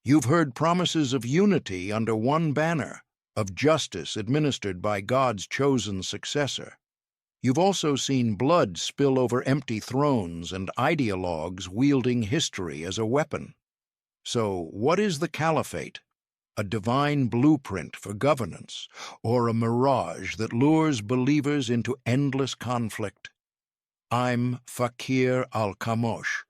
You've heard promises of unity under one banner, of justice administered by God's chosen successor. You've also seen blood spill over empty thrones and ideologues wielding history as a weapon. So, what is the Caliphate? A divine blueprint for governance, or a mirage that lures believers into endless conflict? I'm Fakir al-Kamosh.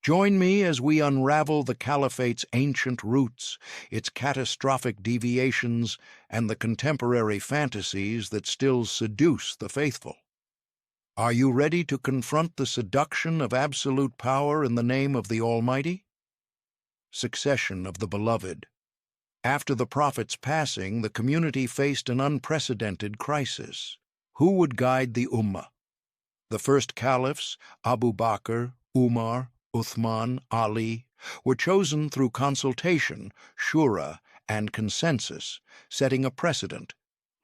Join me as we unravel the Caliphate's ancient roots, its catastrophic deviations, and the contemporary fantasies that still seduce the faithful. Are you ready to confront the seduction of absolute power in the name of the Almighty? Succession of the Beloved. After the Prophet's passing, the community faced an unprecedented crisis. Who would guide the Ummah? The first caliphs, Abu Bakr, Umar, Uthman, Ali, were chosen through consultation, shura, and consensus, setting a precedent,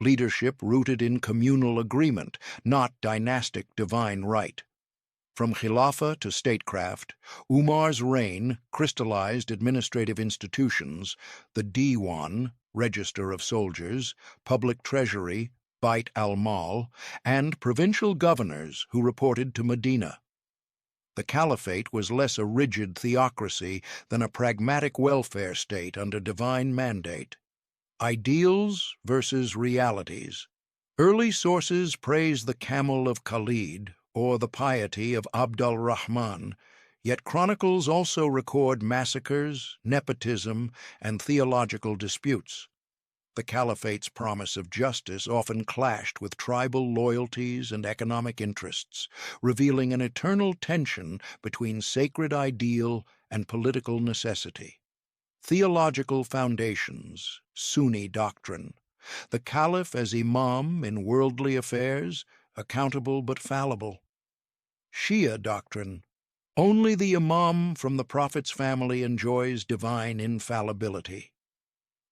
leadership rooted in communal agreement, not dynastic divine right. From khilafah to statecraft, Umar's reign crystallized administrative institutions, the Diwan, Register of Soldiers, public treasury, Bayt al-Mal, and provincial governors who reported to Medina. The Caliphate was less a rigid theocracy than a pragmatic welfare state under divine mandate. Ideals versus realities. Early sources praise the camel of Khalid or the piety of Abd al-Rahman, yet chronicles also record massacres, nepotism, and theological disputes. The Caliphate's promise of justice often clashed with tribal loyalties and economic interests, revealing an eternal tension between sacred ideal and political necessity. Theological foundations, Sunni doctrine. The Caliph as imam in worldly affairs, accountable but fallible. Shia doctrine. Only the imam from the Prophet's family enjoys divine infallibility.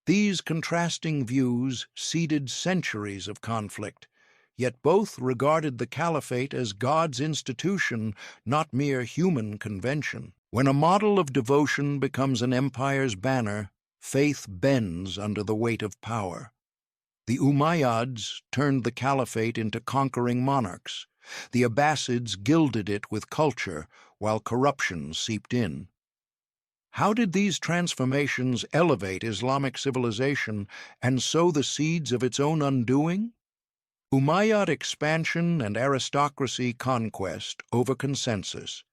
These contrasting views seeded centuries of conflict, yet both regarded the Caliphate as God's institution, not mere human convention. When a model of devotion becomes an empire's banner, faith bends under the weight of power. The Umayyads turned the Caliphate into conquering monarchs. The Abbasids gilded it with culture, while corruption seeped in. How did these transformations elevate Islamic civilization and sow the seeds of its own undoing? Umayyad expansion and aristocracy conquest over consensus.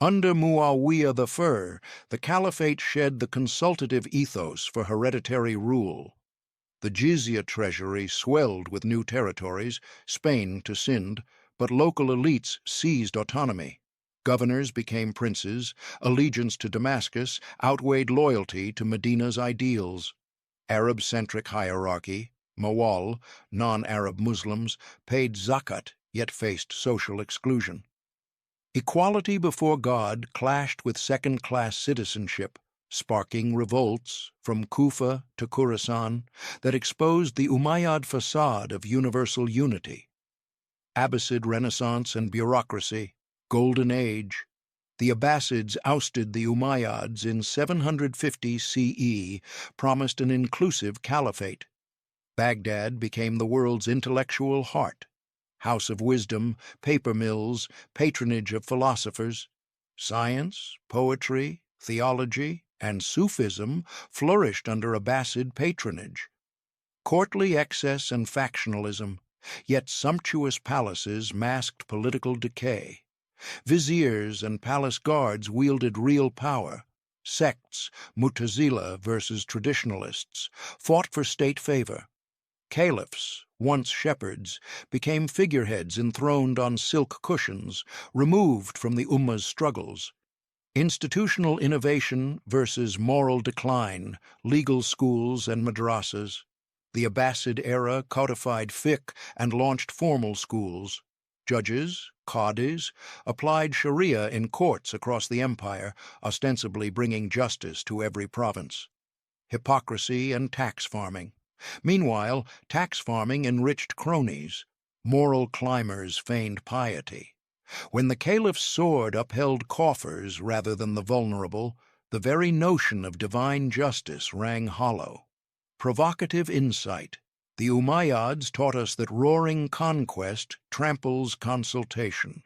Under Muawiyah I, the Caliphate shed the consultative ethos for hereditary rule. The jizya treasury swelled with new territories, Spain to Sind, but local elites seized autonomy. Governors became princes, allegiance to Damascus outweighed loyalty to Medina's ideals. Arab-centric hierarchy, Mawal, non-Arab Muslims, paid zakat yet faced social exclusion. Equality before God clashed with second-class citizenship, sparking revolts from Kufa to Khorasan that exposed the Umayyad facade of universal unity. Abbasid Renaissance and bureaucracy. Golden Age. The Abbasids ousted the Umayyads in 750 CE, promised an inclusive caliphate. Baghdad became the world's intellectual heart. House of wisdom, paper mills, patronage of philosophers. Science, poetry, theology, and Sufism flourished under Abbasid patronage. Courtly excess and factionalism, yet sumptuous palaces masked political decay. Viziers and palace guards wielded real power. Sects, Mu'tazila versus traditionalists, fought for state favor. Caliphs, once shepherds, became figureheads enthroned on silk cushions, removed from the Ummah's struggles. Institutional innovation versus moral decline, legal schools and madrasas. The Abbasid era codified fiqh and launched formal schools. Judges, qadis, applied sharia in courts across the empire, ostensibly bringing justice to every province. Hypocrisy and tax farming. Meanwhile, tax farming enriched cronies. Moral climbers feigned piety. When the caliph's sword upheld coffers rather than the vulnerable, The very notion of divine justice rang hollow. Provocative insight. The Umayyads taught us that roaring conquest tramples consultation.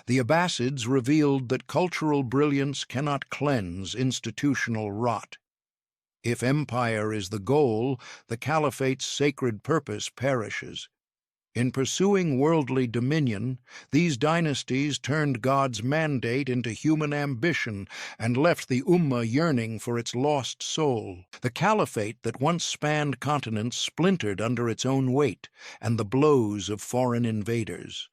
The Abbasids revealed that cultural brilliance cannot cleanse institutional rot. If empire is the goal, the Caliphate's sacred purpose perishes. In pursuing worldly dominion, these dynasties turned God's mandate into human ambition and left the Ummah yearning for its lost soul. The Caliphate that once spanned continents splintered under its own weight and the blows of foreign invaders.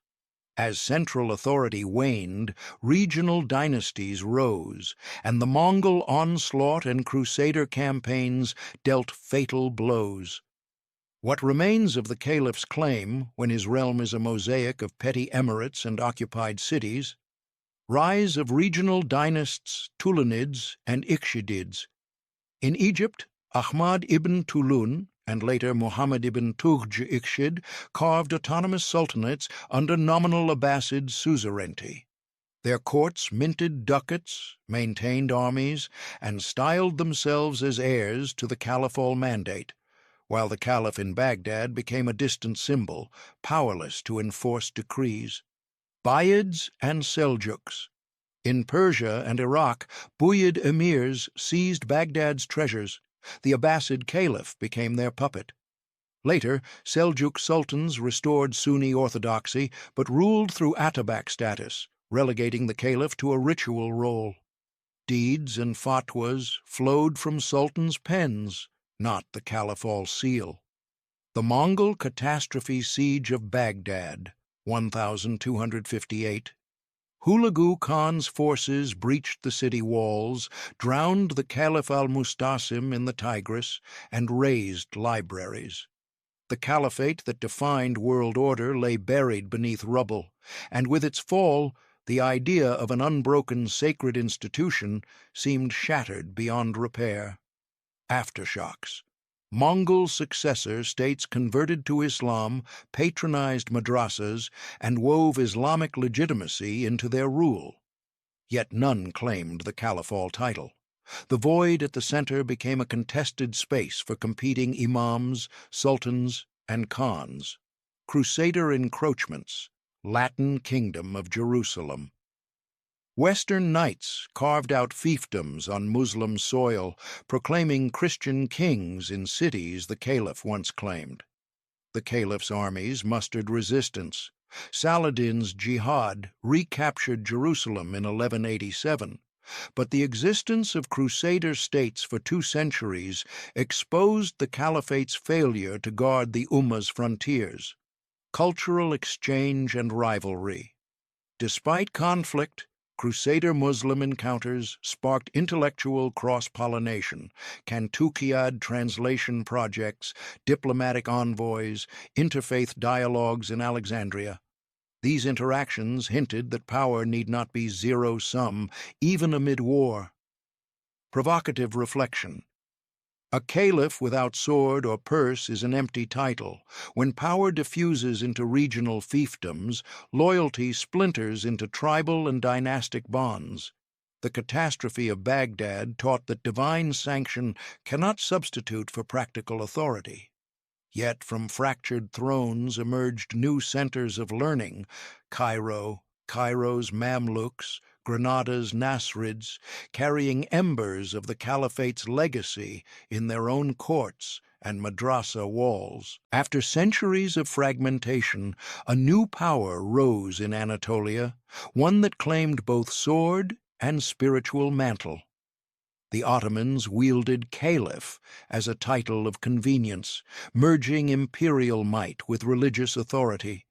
As central authority waned, regional dynasties rose, and the Mongol onslaught and crusader campaigns dealt fatal blows. What remains of the caliph's claim, when his realm is a mosaic of petty emirates and occupied cities? Rise of regional dynasts, Tulunids and Ikhshidids. In Egypt, Ahmad ibn Tulun, and later Muhammad ibn Tughj Ikhshid, carved autonomous sultanates under nominal Abbasid suzerainty. Their courts minted ducats, maintained armies, and styled themselves as heirs to the caliphal mandate, while the caliph in Baghdad became a distant symbol, powerless to enforce decrees. Buyids and Seljuks. In Persia and Iraq, Buyid emirs seized Baghdad's treasures. The Abbasid caliph became their puppet. Later, Seljuk sultans restored Sunni orthodoxy but ruled through Atabak status, relegating the caliph to a ritual role. Deeds and fatwas flowed from sultans' pens, not the caliphal seal. The Mongol catastrophe siege of Baghdad, 1258. Hulagu Khan's forces breached the city walls, drowned the Caliph al-Mustasim in the Tigris, and razed libraries. The caliphate that defined world order lay buried beneath rubble, and with its fall, the idea of an unbroken sacred institution seemed shattered beyond repair. Aftershocks. Mongol successor states converted to Islam, patronized madrasas, and wove Islamic legitimacy into their rule. Yet none claimed the caliphal title. The void at the center became a contested space for competing imams, sultans, and khans. Crusader encroachments. Latin Kingdom of Jerusalem. Western knights carved out fiefdoms on Muslim soil, proclaiming Christian kings in cities the caliph once claimed. The caliph's armies mustered resistance. Saladin's jihad recaptured Jerusalem in 1187, but the existence of crusader states for 2 centuries exposed the caliphate's failure to guard the Ummah's frontiers. Cultural exchange and rivalry. Despite conflict, Crusader-Muslim encounters sparked intellectual cross-pollination, Kantukiyad translation projects, diplomatic envoys, interfaith dialogues in Alexandria. These interactions hinted that power need not be zero-sum, even amid war. Provocative reflection. A caliph without sword or purse is an empty title. When power diffuses into regional fiefdoms, loyalty splinters into tribal and dynastic bonds. The catastrophe of Baghdad taught that divine sanction cannot substitute for practical authority. Yet from fractured thrones emerged new centers of learning: Cairo, Cairo's Mamluks, Granada's Nasrids, carrying embers of the caliphate's legacy in their own courts and madrasa walls. After centuries of fragmentation, a new power rose in Anatolia, one that claimed both sword and spiritual mantle. The Ottomans wielded caliph as a title of convenience, merging imperial might with religious authority.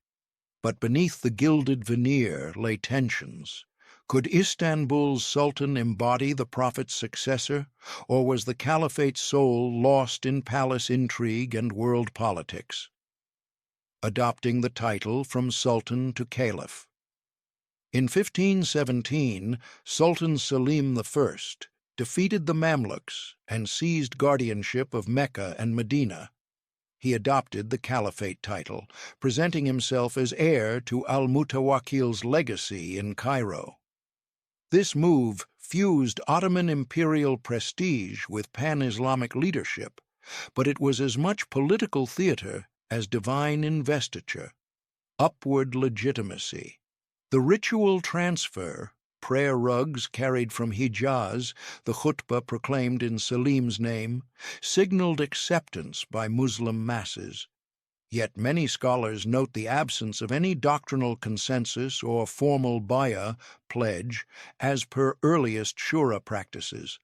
But beneath the gilded veneer lay tensions. Could Istanbul's sultan embody the prophet's successor, or was the caliphate's soul lost in palace intrigue and world politics? Adopting the title from sultan to caliph. In 1517, Sultan Selim I defeated the Mamluks and seized guardianship of Mecca and Medina. He adopted the caliphate title, presenting himself as heir to al-Mutawakkil's legacy in Cairo. This move fused Ottoman imperial prestige with pan-Islamic leadership, but it was as much political theater as divine investiture, upward legitimacy. The ritual transfer, prayer rugs carried from Hijaz, the khutbah proclaimed in Selim's name, signaled acceptance by Muslim masses. Yet many scholars note the absence of any doctrinal consensus or formal bayʿa pledge as per earliest shura practices.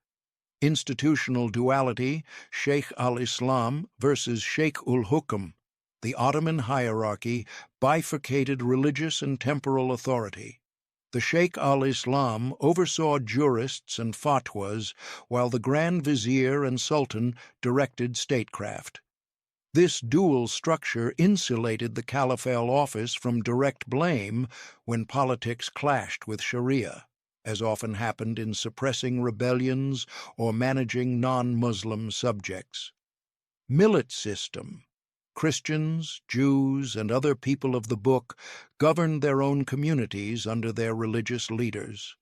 Institutional duality, Sheikh al-Islam versus Sheikh ul-Hukm, the Ottoman hierarchy bifurcated religious and temporal authority. The Sheikh al-Islam oversaw jurists and fatwas, while the Grand Vizier and Sultan directed statecraft. This dual structure insulated the caliphal office from direct blame when politics clashed with Sharia, as often happened in suppressing rebellions or managing non-Muslim subjects. Millet system. Christians, Jews, and other people of the book governed their own communities under their religious leaders.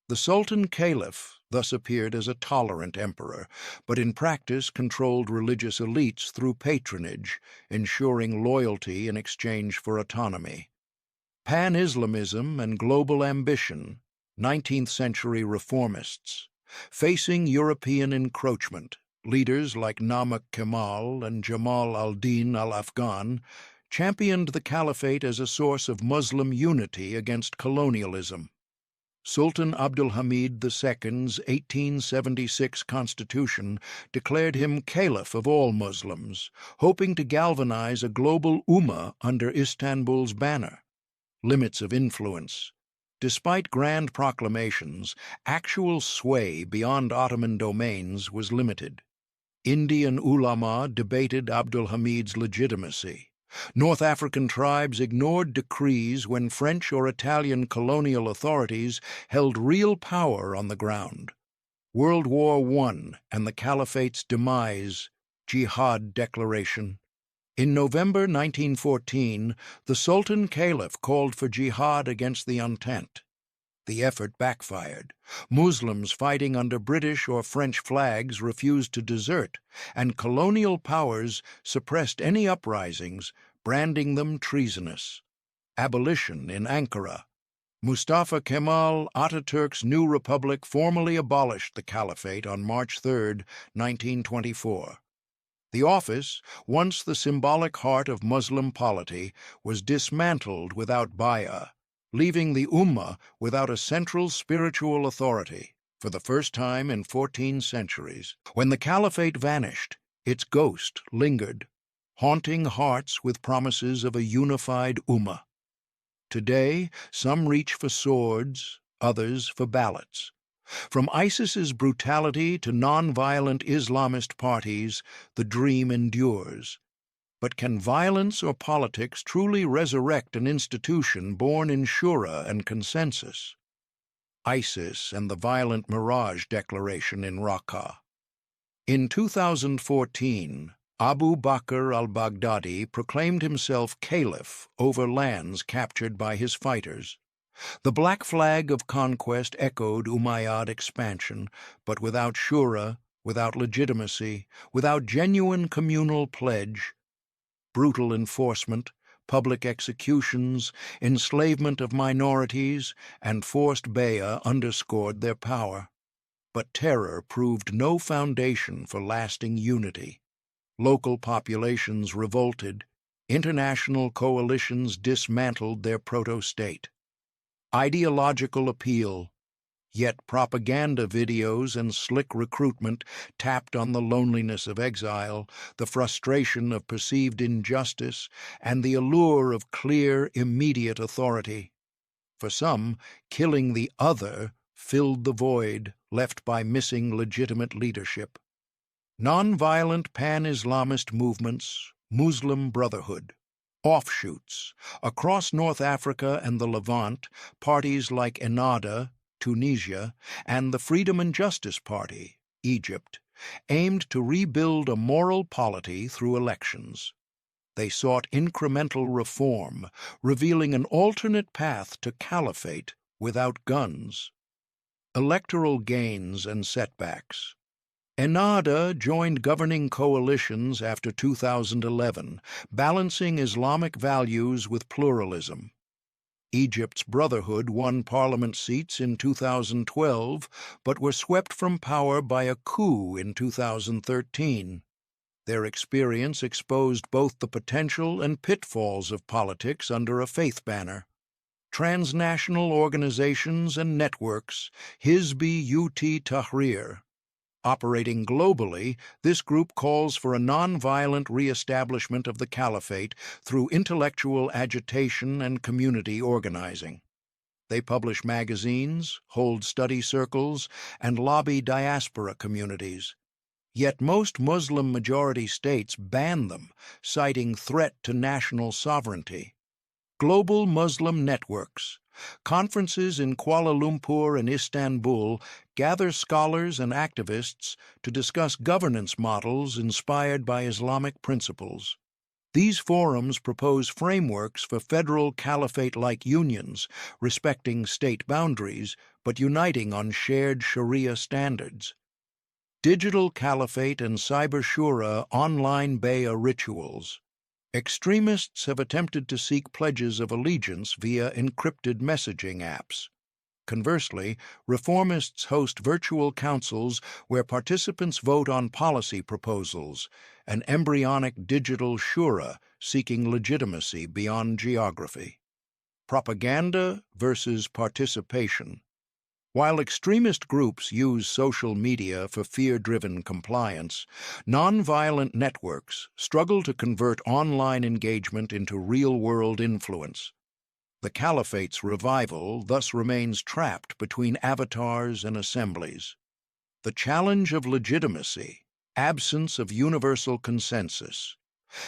The Sultan Caliph thus appeared as a tolerant emperor, but in practice controlled religious elites through patronage, ensuring loyalty in exchange for autonomy. Pan-Islamism and global ambition, 19th-century reformists. Facing European encroachment, leaders like Namik Kemal and Jamal al-Din al-Afghan championed the Caliphate as a source of Muslim unity against colonialism. Sultan Abdulhamid II's 1876 constitution declared him Caliph of all Muslims, hoping to galvanize a global ummah under Istanbul's banner. Limits of influence. Despite grand proclamations, actual sway beyond Ottoman domains was limited. Indian ulama debated Abdulhamid's legitimacy. North African tribes ignored decrees when French or Italian colonial authorities held real power on the ground. World War I and the Caliphate's demise, Jihad Declaration. In November 1914, the Sultan Caliph called for jihad against the Entente. The effort backfired. Muslims fighting under British or French flags refused to desert, and colonial powers suppressed any uprisings, branding them treasonous. Abolition in Ankara. Mustafa Kemal Ataturk's new republic formally abolished the Caliphate on March 3, 1924. The office, once the symbolic heart of Muslim polity, was dismantled without bayʿa, leaving the Ummah without a central spiritual authority for the first time in 14 centuries. When the Caliphate vanished, its ghost lingered, haunting hearts with promises of a unified Ummah. Today, some reach for swords, others for ballots. From ISIS's brutality to nonviolent Islamist parties, the dream endures. But can violence or politics truly resurrect an institution born in shura and consensus? ISIS and the violent Mirage Declaration in Raqqa. In 2014, Abu Bakr al-Baghdadi proclaimed himself caliph over lands captured by his fighters. The black flag of conquest echoed Umayyad expansion, but without shura, without legitimacy, without genuine communal pledge. Brutal enforcement, public executions, enslavement of minorities, and forced bayʿa underscored their power. But terror proved no foundation for lasting unity. Local populations revolted. International coalitions dismantled their proto-state. Ideological appeal. Yet propaganda videos and slick recruitment tapped on the loneliness of exile, the frustration of perceived injustice, and the allure of clear, immediate authority. For some, killing the other filled the void left by missing legitimate leadership. Nonviolent pan-Islamist movements, Muslim Brotherhood. Offshoots. Across North Africa and the Levant, parties like Ennahda, Tunisia, and the Freedom and Justice Party, Egypt, aimed to rebuild a moral polity through elections. They sought incremental reform, revealing an alternate path to caliphate without guns. Electoral gains and setbacks. Ennahda joined governing coalitions after 2011, balancing Islamic values with pluralism. Egypt's Brotherhood won parliament seats in 2012, but were swept from power by a coup in 2013. Their experience exposed both the potential and pitfalls of politics under a faith banner. Transnational organizations and networks, Hizb-ut Tahrir. Operating globally, this group calls for a nonviolent re-establishment of the Caliphate through intellectual agitation and community organizing. They publish magazines, hold study circles, and lobby diaspora communities. Yet most Muslim-majority states ban them, citing threat to national sovereignty. Global Muslim networks. Conferences in Kuala Lumpur and Istanbul gather scholars and activists to discuss governance models inspired by Islamic principles. These forums propose frameworks for federal caliphate-like unions, respecting state boundaries but uniting on shared Sharia standards. Digital Caliphate and Cyber Shura online bayʿa rituals. Extremists have attempted to seek pledges of allegiance via encrypted messaging apps. Conversely, reformists host virtual councils where participants vote on policy proposals, an embryonic digital shura seeking legitimacy beyond geography. Propaganda versus participation. While extremist groups use social media for fear-driven compliance, nonviolent networks struggle to convert online engagement into real-world influence. The Caliphate's revival thus remains trapped between avatars and assemblies. The challenge of legitimacy, absence of universal consensus.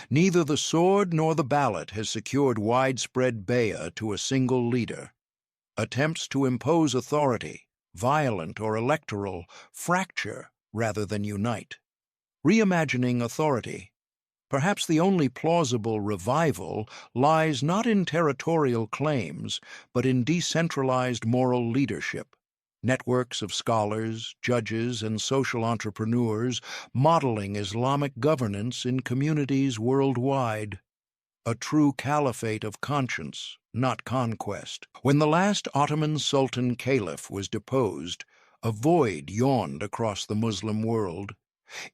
Neither the sword nor the ballot has secured widespread bayʿa to a single leader. Attempts to impose authority, violent or electoral, fracture rather than unite. Reimagining authority. Perhaps the only plausible revival lies not in territorial claims, but in decentralized moral leadership. Networks of scholars, judges, and social entrepreneurs modeling Islamic governance in communities worldwide. A true caliphate of conscience, not conquest. When the last Ottoman Sultan Caliph was deposed, a void yawned across the Muslim world.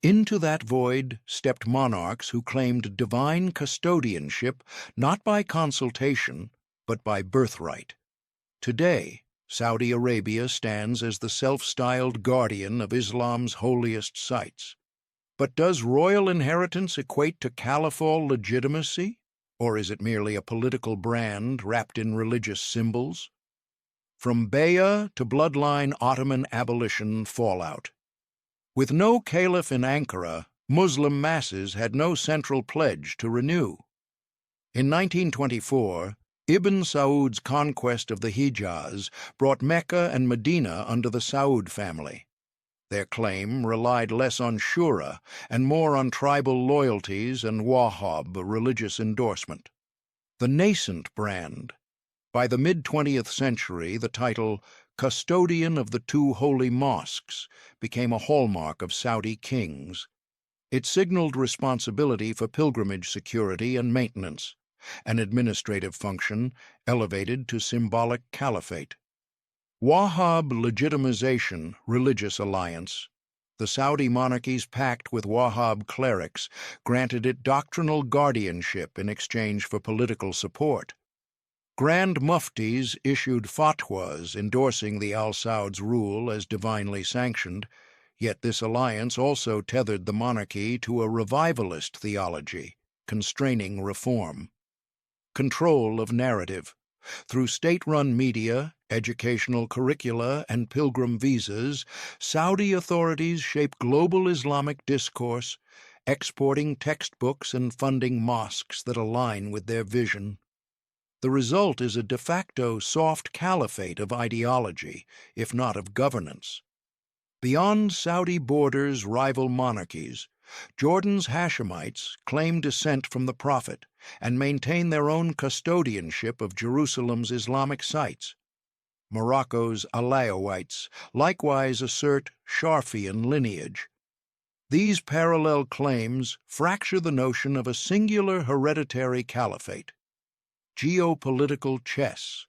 Into that void stepped monarchs who claimed divine custodianship not by consultation, but by birthright. Today, Saudi Arabia stands as the self-styled guardian of Islam's holiest sites. But does royal inheritance equate to caliphal legitimacy? Or is it merely a political brand wrapped in religious symbols? From bayʿa to bloodline Ottoman abolition fallout. With no caliph in Ankara, Muslim masses had no central pledge to renew. In 1924, Ibn Saud's conquest of the Hijaz brought Mecca and Medina under the Saud family. Their claim relied less on shura and more on tribal loyalties and Wahhab religious endorsement. The nascent brand. By the mid-20th century, the title Custodian of the Two Holy Mosques became a hallmark of Saudi kings. It signaled responsibility for pilgrimage security and maintenance, an administrative function elevated to symbolic caliphate. Wahhab legitimization, religious alliance. The Saudi monarchy's pact with Wahhab clerics granted it doctrinal guardianship in exchange for political support. Grand muftis issued fatwas endorsing the Al Saud's rule as divinely sanctioned, yet this alliance also tethered the monarchy to a revivalist theology, constraining reform. Control of narrative. Through state-run media, educational curricula, and pilgrim visas, Saudi authorities shape global Islamic discourse, exporting textbooks and funding mosques that align with their vision. The result is a de facto soft caliphate of ideology, if not of governance. Beyond Saudi borders rival monarchies, Jordan's Hashemites claim descent from the Prophet and maintain their own custodianship of Jerusalem's Islamic sites. Morocco's Alawites likewise assert Sharfian lineage. These parallel claims fracture the notion of a singular hereditary caliphate. Geopolitical chess.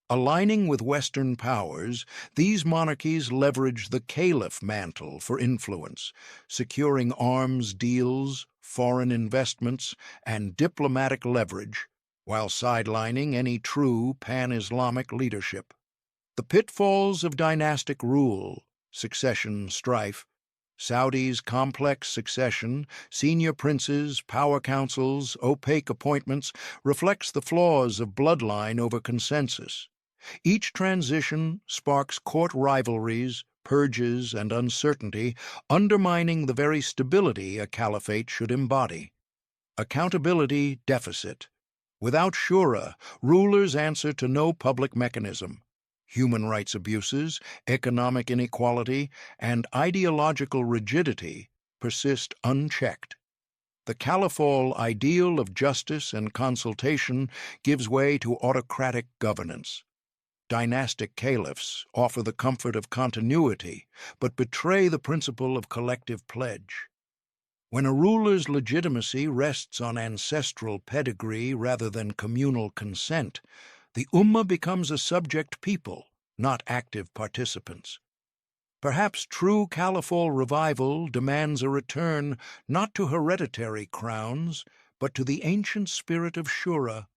Aligning with Western powers, these monarchies leverage the caliph mantle for influence, securing arms deals, foreign investments, and diplomatic leverage, while sidelining any true pan-Islamic leadership. The pitfalls of dynastic rule, succession strife, Saudi's complex succession, senior princes, power councils, opaque appointments reflects the flaws of bloodline over consensus. Each transition sparks court rivalries, purges, and uncertainty, undermining the very stability a caliphate should embody. Accountability deficit. Without shura, rulers answer to no public mechanism. Human rights abuses, economic inequality, and ideological rigidity persist unchecked. The caliphal ideal of justice and consultation gives way to autocratic governance. Dynastic caliphs offer the comfort of continuity, but betray the principle of collective pledge. When a ruler's legitimacy rests on ancestral pedigree rather than communal consent, the ummah becomes a subject people, not active participants. Perhaps true caliphal revival demands a return not to hereditary crowns, but to the ancient spirit of shura,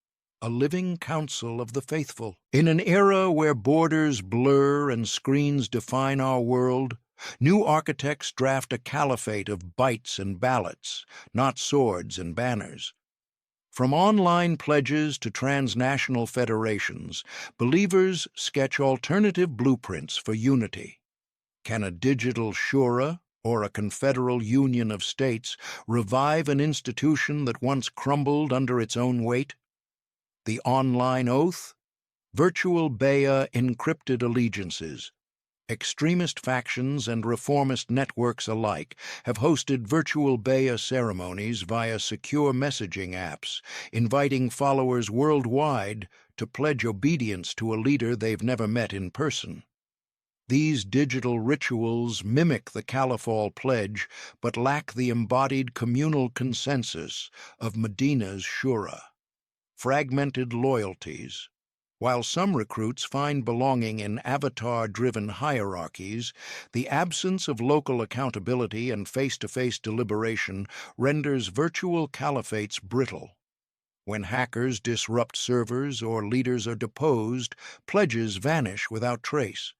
a living council of the faithful. In an era where borders blur and screens define our world, new architects draft a caliphate of bytes and ballots, not swords and banners. From online pledges to transnational federations, believers sketch alternative blueprints for unity. Can a digital shura, or a confederal union of states, revive an institution that once crumbled under its own weight? The online oath? Virtual bayʿa encrypted allegiances. Extremist factions and reformist networks alike have hosted virtual bayʿa ceremonies via secure messaging apps, inviting followers worldwide to pledge obedience to a leader they've never met in person. These digital rituals mimic the caliphal pledge, but lack the embodied communal consensus of Medina's shura. Fragmented loyalties. While some recruits find belonging in avatar-driven hierarchies, the absence of local accountability and face-to-face deliberation renders virtual caliphates brittle. When hackers disrupt servers or leaders are deposed, pledges vanish without trace.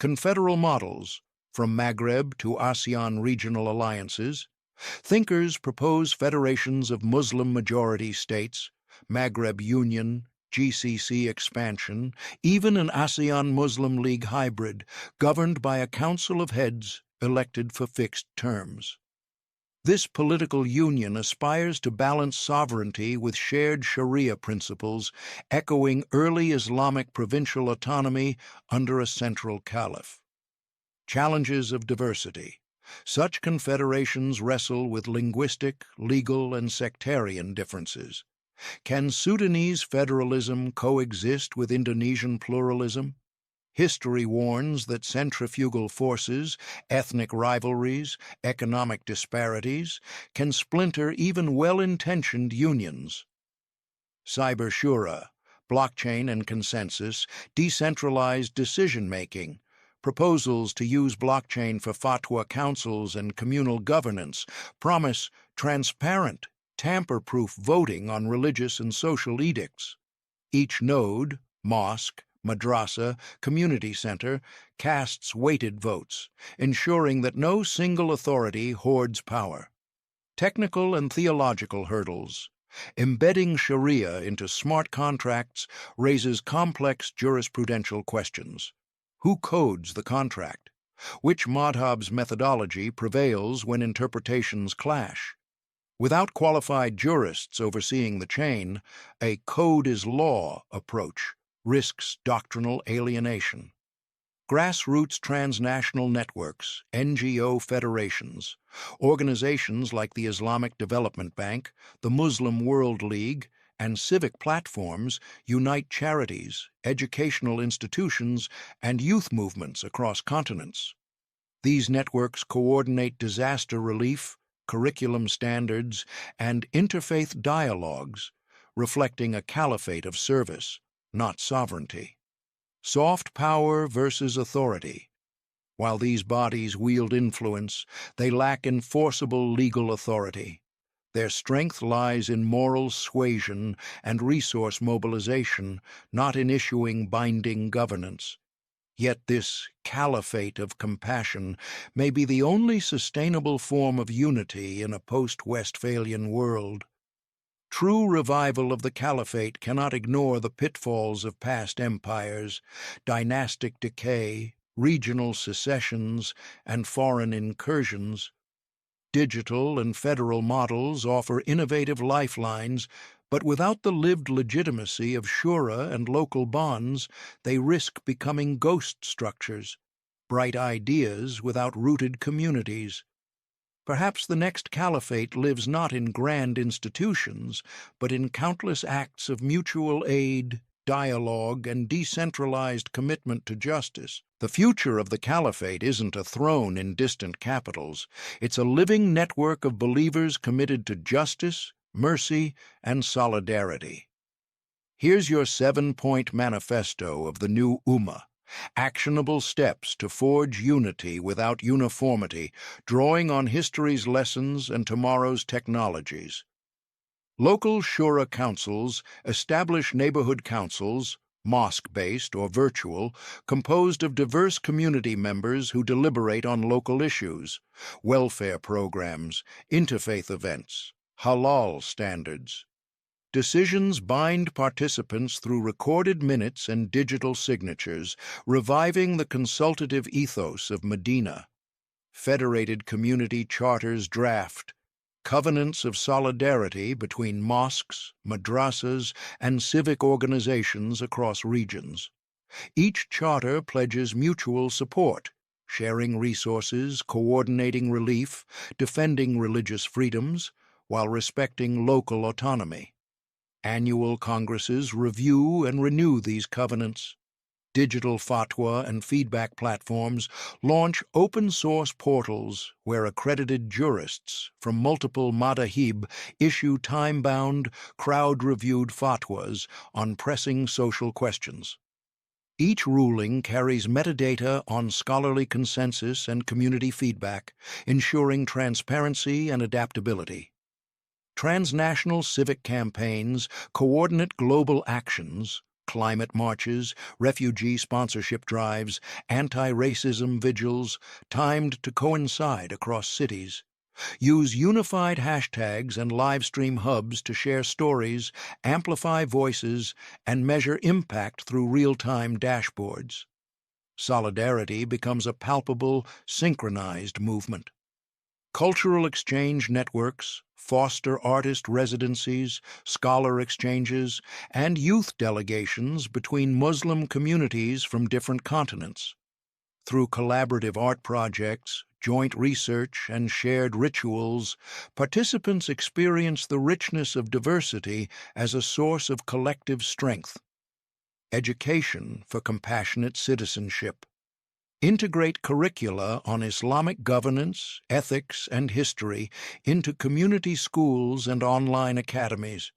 Confederal models, from Maghreb to ASEAN regional alliances. Thinkers propose federations of Muslim-majority states, Maghreb Union, GCC expansion, even an ASEAN Muslim League hybrid, governed by a council of heads elected for fixed terms. This political union aspires to balance sovereignty with shared Sharia principles, echoing early Islamic provincial autonomy under a central caliph. Challenges of diversity. Such confederations wrestle with linguistic, legal, and sectarian differences. Can Sudanese federalism coexist with Indonesian pluralism? History warns that centrifugal forces, ethnic rivalries, economic disparities can splinter even well-intentioned unions. Cyber Shura, blockchain and consensus, decentralized decision-making, proposals to use blockchain for fatwa councils and communal governance promise transparent, tamper-proof voting on religious and social edicts. Each node, mosque, madrasa, community center, casts weighted votes, ensuring that no single authority hoards power. Technical and theological hurdles. Embedding Sharia into smart contracts raises complex jurisprudential questions. Who codes the contract? Which madhab's methodology prevails when interpretations clash? Without qualified jurists overseeing the chain, a code is law approach risks doctrinal alienation. Grassroots transnational networks, NGO federations, organizations like the Islamic Development Bank, the Muslim World League, and civic platforms unite charities, educational institutions, and youth movements across continents. These networks coordinate disaster relief, curriculum standards, and interfaith dialogues, reflecting a caliphate of service, not sovereignty. Soft power versus authority. While these bodies wield influence, they lack enforceable legal authority. Their strength lies in moral suasion and resource mobilization, not in issuing binding governance. Yet this caliphate of compassion may be the only sustainable form of unity in a post-Westphalian world. True revival of the caliphate cannot ignore the pitfalls of past empires, dynastic decay, regional secessions, and foreign incursions. Digital and federal models offer innovative lifelines, but without the lived legitimacy of shura and local bonds, they risk becoming ghost structures, bright ideas without rooted communities. Perhaps the next caliphate lives not in grand institutions, but in countless acts of mutual aid, dialogue, and decentralized commitment to justice. The future of the caliphate isn't a throne in distant capitals. It's a living network of believers committed to justice, mercy, and solidarity. Here's your 7-point manifesto of the new Ummah. Actionable steps to forge unity without uniformity, drawing on history's lessons and tomorrow's technologies. Local shura councils establish neighborhood councils, mosque-based or virtual, composed of diverse community members who deliberate on local issues, welfare programs, interfaith events, halal standards. Decisions bind participants through recorded minutes and digital signatures, reviving the consultative ethos of Medina. Federated community charters draft, covenants of solidarity between mosques, madrasas, and civic organizations across regions. Each charter pledges mutual support, sharing resources, coordinating relief, defending religious freedoms, while respecting local autonomy. Annual congresses review and renew these covenants. Digital fatwa and feedback platforms launch open-source portals where accredited jurists from multiple madahib issue time-bound, crowd-reviewed fatwas on pressing social questions. Each ruling carries metadata on scholarly consensus and community feedback, ensuring transparency and adaptability. Transnational civic campaigns coordinate global actions, climate marches, refugee sponsorship drives, anti-racism vigils, timed to coincide across cities. Use unified hashtags and live-stream hubs to share stories, amplify voices, and measure impact through real-time dashboards. Solidarity becomes a palpable, synchronized movement. Cultural exchange networks foster artist residencies, scholar exchanges, and youth delegations between Muslim communities from different continents. Through collaborative art projects, joint research, and shared rituals, participants experience the richness of diversity as a source of collective strength. Education for compassionate citizenship. Integrate curricula on Islamic governance, ethics, and history into community schools and online academies.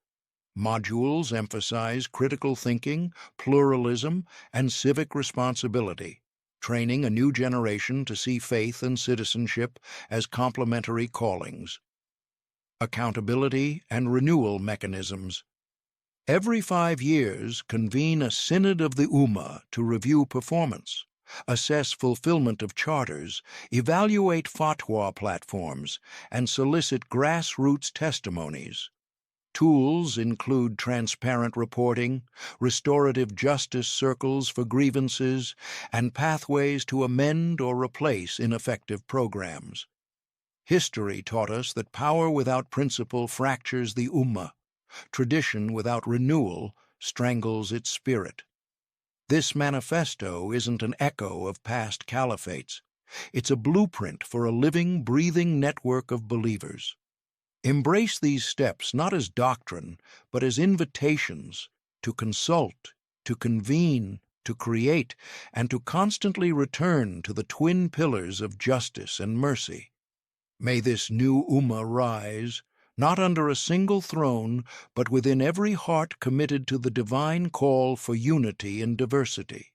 Modules emphasize critical thinking, pluralism, and civic responsibility, training a new generation to see faith and citizenship as complementary callings. Accountability and renewal mechanisms. Every 5 years, convene a Synod of the Ummah to review performance, assess fulfillment of charters, evaluate fatwa platforms, and solicit grassroots testimonies. Tools include transparent reporting, restorative justice circles for grievances, and pathways to amend or replace ineffective programs. History taught us that power without principle fractures the Ummah. Tradition without renewal strangles its spirit. This manifesto isn't an echo of past caliphates. It's a blueprint for a living, breathing network of believers. Embrace these steps not as doctrine, but as invitations to consult, to convene, to create, and to constantly return to the twin pillars of justice and mercy. May this new Ummah rise, not under a single throne, but within every heart committed to the divine call for unity in diversity.